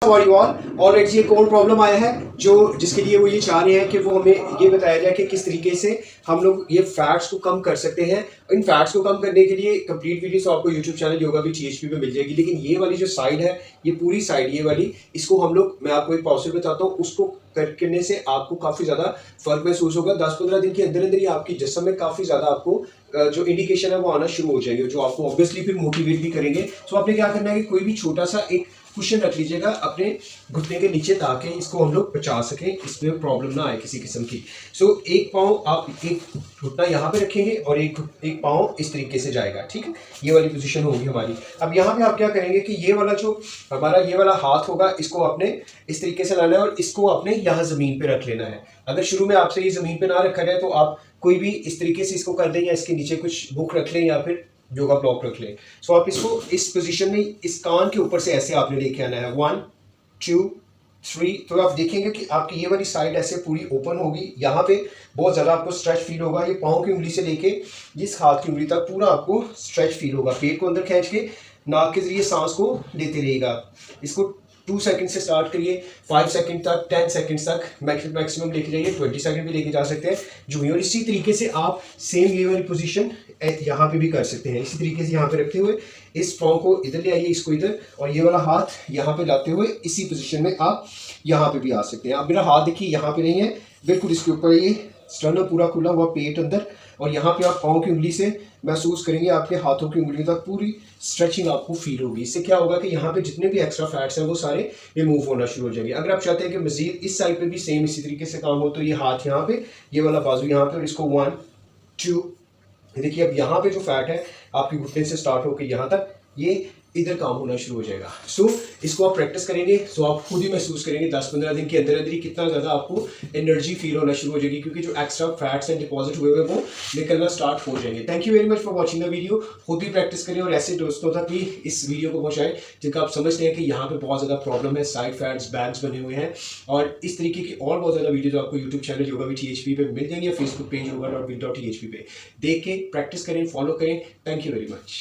हमारी ऑलरेडी एक और प्रॉब्लम आया है जो जिसके लिए वो ये चाह रहे हैं कि वो हमें ये बताया जाए कि किस तरीके से हम लोग ये फैट्स को कम कर सकते हैं। इन फैट्स को कम करने के लिए कंप्लीट वीडियो तो आपको यूट्यूब चैनल योगा भी THP पे मिल जाएगी, लेकिन ये वाली जो साइड है, ये पूरी साइड ये वाली, इसको हम लोग, मैं आपको एक प्रोसेस बताता हूँ, उसको करने से आपको काफ़ी ज़्यादा फर्क महसूस होगा। 10-15 दिन के अंदर अंदर ही आपकी जिस्म में काफ़ी ज़्यादा आपको जो इंडिकेशन है वो आना शुरू हो जाएंगे, जो आपको ऑब्वियसली फिर मोटिवेट भी करेंगे। सो आपने क्या करना है कि कोई भी छोटा सा एक कुशन रख लीजिएगा अपने घुटने के नीचे, ताकि इसको हम लोग बचा सकें, इसमें प्रॉब्लम ना आए किसी किस्म की। सो एक पाँव आप, एक घुटना यहाँ पे रखेंगे और एक पाँव इस तरीके से जाएगा, ठीक है, ये वाली पोजीशन होगी हमारी। अब यहाँ पे आप क्या करेंगे कि ये वाला जो हमारा ये वाला हाथ होगा, इसको आपने इस तरीके से लाना है और इसको आपने यहाँ ज़मीन पे रख लेना है। अगर शुरू में आपसे ये ज़मीन पे ना रखा जाए तो आप कोई भी इस तरीके से इसको कर दें, या इसके नीचे कुछ बुक रख लें या फिर योगा ब्लॉक रख लें। सो आप इसको इस पोजीशन में इस कान के ऊपर से ऐसे आपने लेके आना है, 1 2 3। तो आप देखेंगे कि आपकी ये वाली साइड ऐसे पूरी ओपन होगी, यहाँ पे बहुत ज़्यादा आपको स्ट्रेच फील होगा। ये पाँव की उंगली से लेके इस हाथ की उंगली तक पूरा आपको स्ट्रेच फील होगा। पेट को अंदर खींच के नाक के जरिए सांस को लेते रहिएगा। इसको 2 सेकंड से स्टार्ट करिए, 5 सेकंड तक, 10 सेकंड तक मैक्सिमम लेके जाइए, 20 सेकंड भी लेके जा सकते हैं जो ही। और इसी तरीके से आप सेम ये वाली पोजीशन यहाँ पे भी कर सकते हैं। इसी तरीके से यहाँ पे रखते हुए इस पाँव को इधर ले आइए, इसको इधर, और ये वाला हाथ यहाँ पे लाते हुए इसी पोजीशन में आप यहाँ पे भी आ सकते हैं। आप मेरा हाथ देखिए यहाँ पे नहीं है, बिल्कुल इसके ऊपर ये स्टर्नम पूरा खुला हुआ, पेट अंदर, और यहाँ पे आप पाँव की उंगली से महसूस करेंगे, आपके हाथों की उंगलियों तक पूरी स्ट्रेचिंग आपको फील होगी। इससे क्या होगा कि यहाँ पे जितने भी एक्स्ट्रा फैट्स हैं वो सारे रिमूव होना शुरू हो जाएंगे। अगर आप चाहते हैं कि मजीद इस साइड पे भी सेम इसी तरीके से काम हो, तो ये हाथ यहाँ पे, ये वाला बाजू यहाँ पे, और इसको 1 2, देखिए अब यहाँ पे जो फैट है आपकी घुटने से स्टार्ट होकर यहाँ तक, ये इधर काम होना शुरू हो जाएगा। सो इसको आप प्रैक्टिस करेंगे, सो आप खुद ही महसूस करेंगे 10-15 दिन के अंदर अंदर ही कितना ज़्यादा आपको एनर्जी फील होना शुरू हो जाएगी, क्योंकि जो एक्स्ट्रा फैट्स हैं डिपॉजिट हुए हुए वो निकलना स्टार्ट हो जाएंगे। Thank you very much for watching the video. खुद भी प्रैक्टिस करें और ऐसे दोस्तों तक भी इस वीडियो को पहुँचाएं जिनका आप समझते हैं कि यहाँ पे बहुत ज़्यादा प्रॉब्लम है, साइड फैट्स, बैग्स बने हुए हैं। और इस तरीके की और बहुत ज़्यादा वीडियो आपको YouTube channel yoga with THP पे मिल जाएंगे, या फेसबुक पेज yoga.with.thp पे देख के प्रैक्टिस करें, फॉलो करें। Thank you very much.